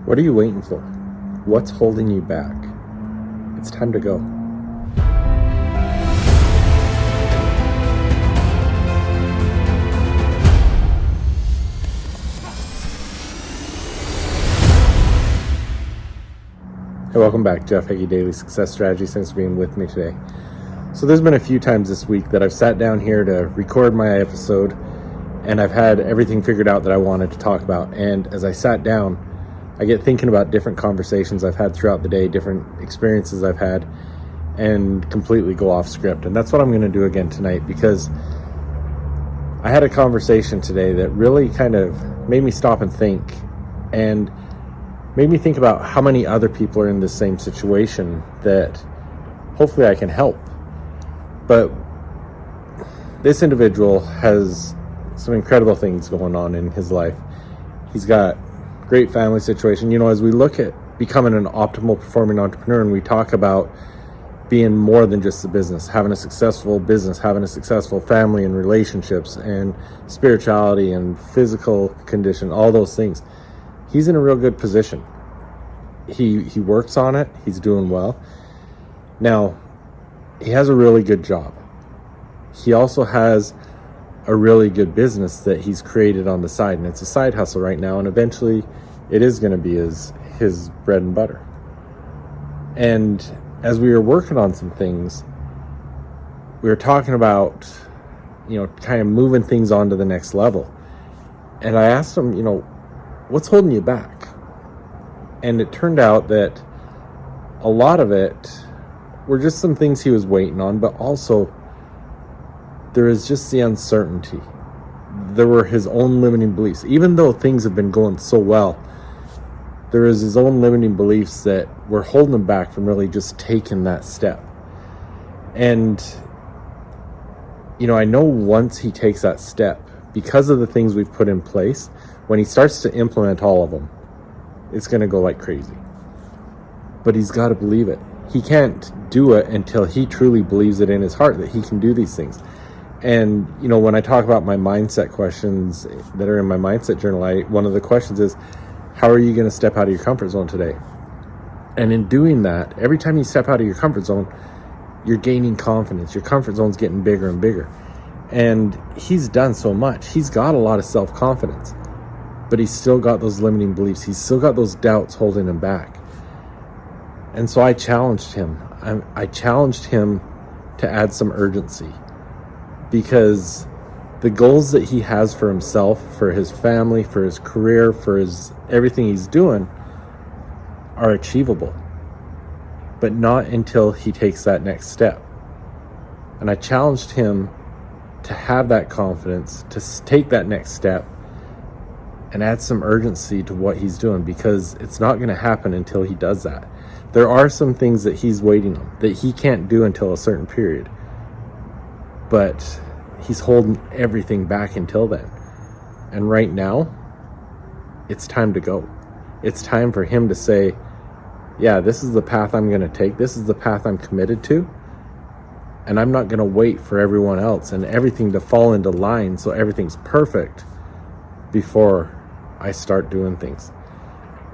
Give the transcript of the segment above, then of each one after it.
What are you waiting for? What's holding you back? It's time to go. Hey, welcome back. Jeff Heggie, Daily Success Strategies. Thanks for being with me today. So there's been a few times this week that I've sat down here to record my episode, and I've had everything figured out that I wanted to talk about. And as I sat down, I get thinking about different conversations I've had throughout the day, different experiences I've had, and completely go off script. And that's what I'm going to do again tonight, because I had a conversation today that really kind of made me stop and think, and made me think about how many other people are in the same situation that hopefully I can help. But this individual has some incredible things going on in his life. He's got great family situation. You know, as we look at becoming an optimal performing entrepreneur, and we talk about being more than just the business, having a successful business, having a successful family and relationships and spirituality and physical condition, all those things, he's in a real good position. He works on it. He's doing well. Now, he has a really good job. He also has a really good business that he's created on the side, and it's a side hustle right now, and eventually it is going to be his bread and butter. And as we were working on some things, we were talking about, kind of moving things on to the next level. And I asked him, what's holding you back? And it turned out that a lot of it were just some things he was waiting on, but also there is just the uncertainty. There were his own limiting beliefs. Even though things have been going so well, there is his own limiting beliefs that were holding him back from really just taking that step. And, I know once he takes that step, because of the things we've put in place, when he starts to implement all of them, it's going to go like crazy. But he's got to believe it. He can't do it until he truly believes it in his heart that he can do these things. And, when I talk about my mindset questions that are in my mindset journal, one of the questions is, how are you going to step out of your comfort zone today? And in doing that, every time you step out of your comfort zone, you're gaining confidence. Your comfort zone's getting bigger and bigger. And he's done so much. He's got a lot of self-confidence, but he's still got those limiting beliefs. He's still got those doubts holding him back. And so I challenged him. I challenged him to add some urgency, because the goals that he has for himself, for his family, for his career, for his everything he's doing are achievable, but not until he takes that next step. And I challenged him to have that confidence, to take that next step and add some urgency to what he's doing, because it's not going to happen until he does that. There are some things that he's waiting on that he can't do until a certain period, but he's holding everything back until then. And right now, it's time to go. It's time for him to say, yeah, this is the path I'm going to take. This is the path I'm committed to. And I'm not going to wait for everyone else and everything to fall into line so everything's perfect before I start doing things.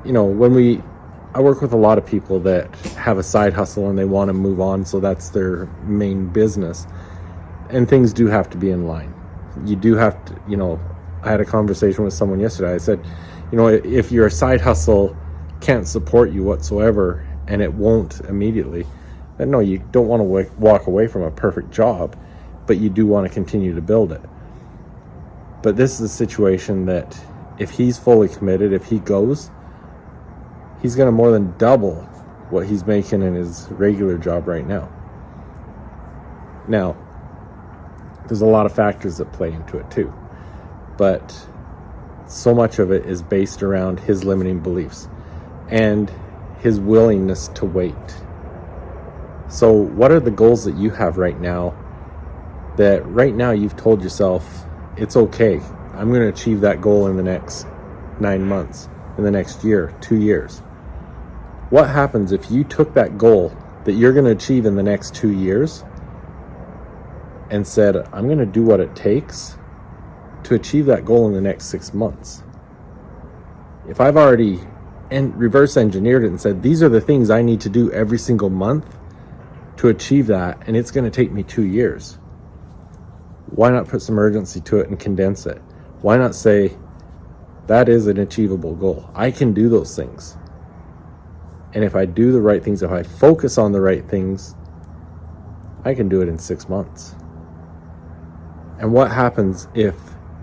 I work with a lot of people that have a side hustle and they want to move on, so that's their main business. And things do have to be in line. You do have to, I had a conversation with someone yesterday. I said, if your side hustle can't support you whatsoever and it won't immediately, then no, you don't want to walk away from a perfect job, but you do want to continue to build it. But this is a situation that if he's fully committed, if he goes, he's going to more than double what he's making in his regular job right now. Now, there's a lot of factors that play into it too, but so much of it is based around his limiting beliefs and his willingness to wait. So what are the goals that you have right now that right now you've told yourself, it's okay, I'm going to achieve that goal in the next 9 months, in the next year, 2 years? What happens if you took that goal that you're going to achieve in the next 2 years and said, I'm going to do what it takes to achieve that goal in the next 6 months? If I've already and reverse engineered it and said, these are the things I need to do every single month to achieve that, and it's going to take me 2 years. Why not put some urgency to it and condense it? Why not say, that is an achievable goal. I can do those things. And if I do the right things, if I focus on the right things, I can do it in 6 months. And what happens if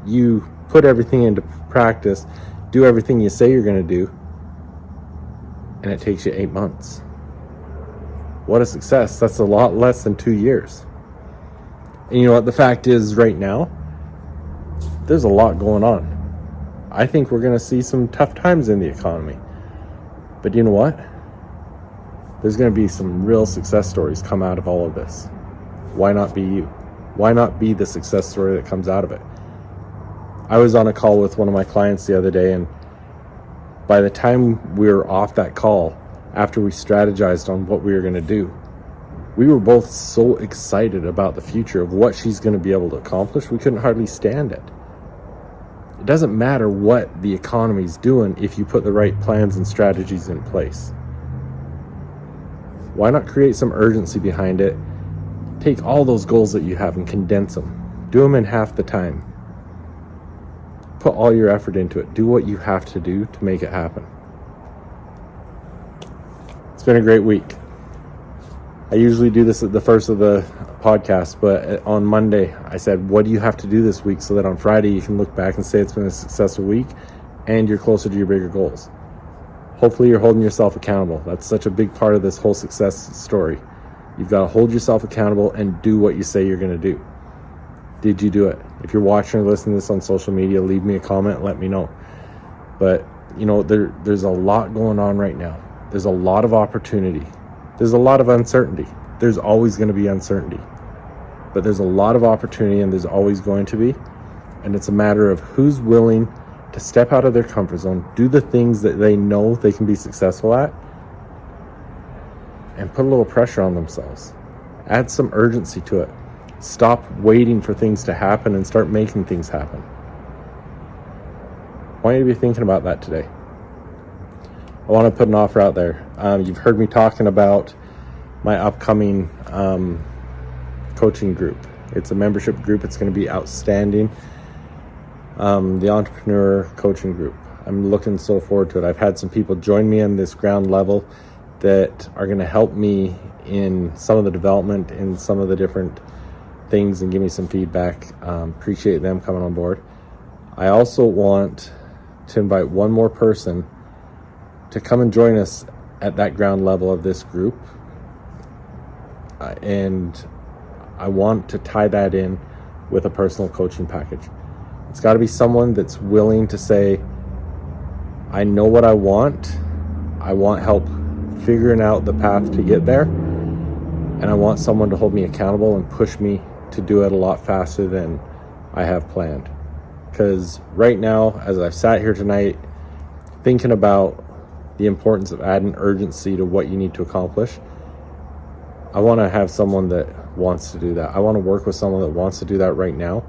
you put everything into practice, do everything you say you're going to do, and it takes you 8 months? What a success. That's a lot less than 2 years. And you know what? The fact is, right now, there's a lot going on. I think we're going to see some tough times in the economy. But you know what? There's going to be some real success stories come out of all of this. Why not be you? Why not be the success story that comes out of it? I was on a call with one of my clients the other day, and by the time we were off that call, after we strategized on what we were going to do, we were both so excited about the future of what she's going to be able to accomplish, we couldn't hardly stand it. It doesn't matter what the economy's doing if you put the right plans and strategies in place. Why not create some urgency behind it? Take all those goals that you have and condense them. Do them in half the time. Put all your effort into it. Do what you have to do to make it happen. It's been a great week. I usually do this at the first of the podcast, but on Monday I said, what do you have to do this week so that on Friday you can look back and say it's been a successful week and you're closer to your bigger goals. Hopefully you're holding yourself accountable. That's such a big part of this whole success story. You've got to hold yourself accountable and do what you say you're going to do. Did you do it? If you're watching or listening to this on social media, leave me a comment and let me know. But you know, there's a lot going on right now. There's a lot of opportunity. There's a lot of uncertainty. There's always going to be uncertainty. But there's a lot of opportunity, and there's always going to be. And it's a matter of who's willing to step out of their comfort zone, do the things that they know they can be successful at, and put a little pressure on themselves. Add some urgency to it. Stop waiting for things to happen and start making things happen. I want you to be thinking about that today. I want to put an offer out there. You've heard me talking about my upcoming coaching group. It's a membership group. It's going to be outstanding. The Entrepreneur Coaching Group. I'm looking so forward to it. I've had some people join me on this ground level that are going to help me in some of the development, in some of the different things, and give me some feedback. Appreciate them coming on board. I also want to invite one more person to come and join us at that ground level of this group. And I want to tie that in with a personal coaching package. It's got to be someone that's willing to say, I know what I want help figuring out the path to get there, and I want someone to hold me accountable and push me to do it a lot faster than I have planned. Because right now, as I've sat here tonight thinking about the importance of adding urgency to what you need to accomplish, I want to have someone that wants to do that. I want to work with someone that wants to do that right now.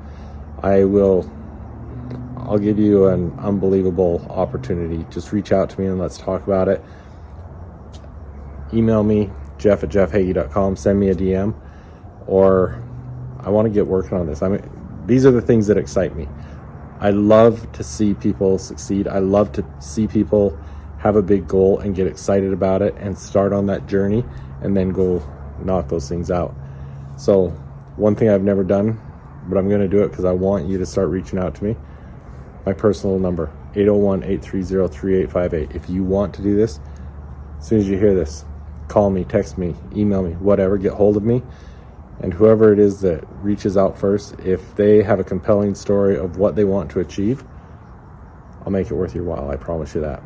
I'll give you an unbelievable opportunity. Just reach out to me and let's talk about it. Email me, jeff@jeffheggie.com. Send me a DM, or I want to get working on this. These are the things that excite me. I love to see people succeed. I love to see people have a big goal and get excited about it and start on that journey and then go knock those things out. So one thing I've never done, but I'm going to do it because I want you to start reaching out to me. My personal number, 801-830-3858. If you want to do this, as soon as you hear this, call me, text me, email me, whatever, get hold of me. And whoever it is that reaches out first, if they have a compelling story of what they want to achieve, I'll make it worth your while. I promise you that.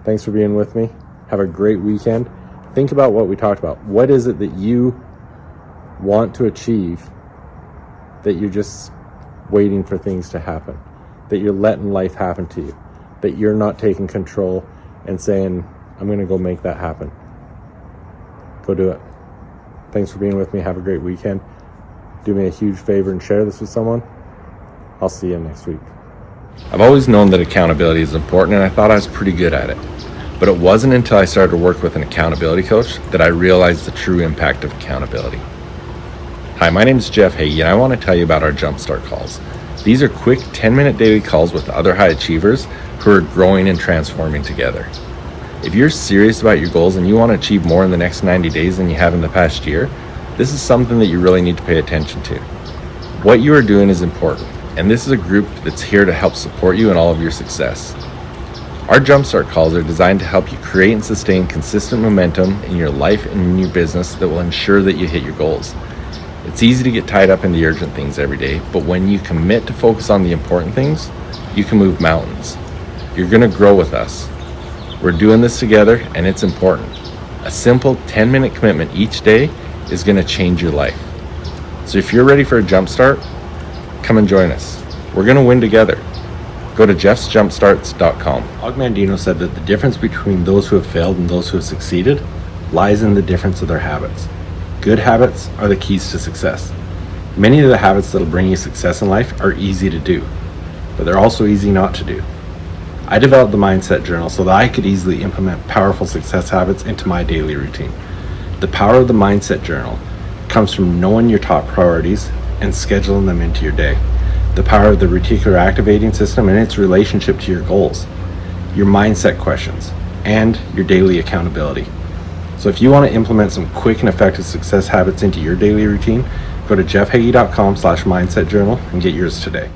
Thanks for being with me. Have a great weekend. Think about what we talked about. What is it that you want to achieve that you're just waiting for things to happen? That you're letting life happen to you? That you're not taking control and saying, I'm going to go make that happen. Go do it. Thanks for being with me. Have a great weekend. Do me a huge favor and share this with someone. I'll see you next week. I've always known that accountability is important, and I thought I was pretty good at it. But it wasn't until I started to work with an accountability coach that I realized the true impact of accountability. Hi, my name is Jeff Heggie, and I want to tell you about our Jumpstart calls. These are quick 10-minute daily calls with other high achievers who are growing and transforming together. If you're serious about your goals and you want to achieve more in the next 90 days than you have in the past year, this is something that you really need to pay attention to. What you are doing is important, and this is a group that's here to help support you in all of your success. Our Jumpstart calls are designed to help you create and sustain consistent momentum in your life and in your business that will ensure that you hit your goals. It's easy to get tied up in the urgent things every day, but when you commit to focus on the important things, you can move mountains. You're going to grow with us. We're doing this together, and it's important. A simple 10-minute commitment each day is going to change your life. So if you're ready for a Jumpstart, come and join us. We're going to win together. Go to jeffsjumpstarts.com. Og Mandino said that the difference between those who have failed and those who have succeeded lies in the difference of their habits. Good habits are the keys to success. Many of the habits that will bring you success in life are easy to do, but they're also easy not to do. I developed the Mindset Journal so that I could easily implement powerful success habits into my daily routine. The power of the Mindset Journal comes from knowing your top priorities and scheduling them into your day. The power of the reticular activating system and its relationship to your goals, your mindset questions, and your daily accountability. So if you want to implement some quick and effective success habits into your daily routine, go to jeffhagee.com/mindset journal and get yours today.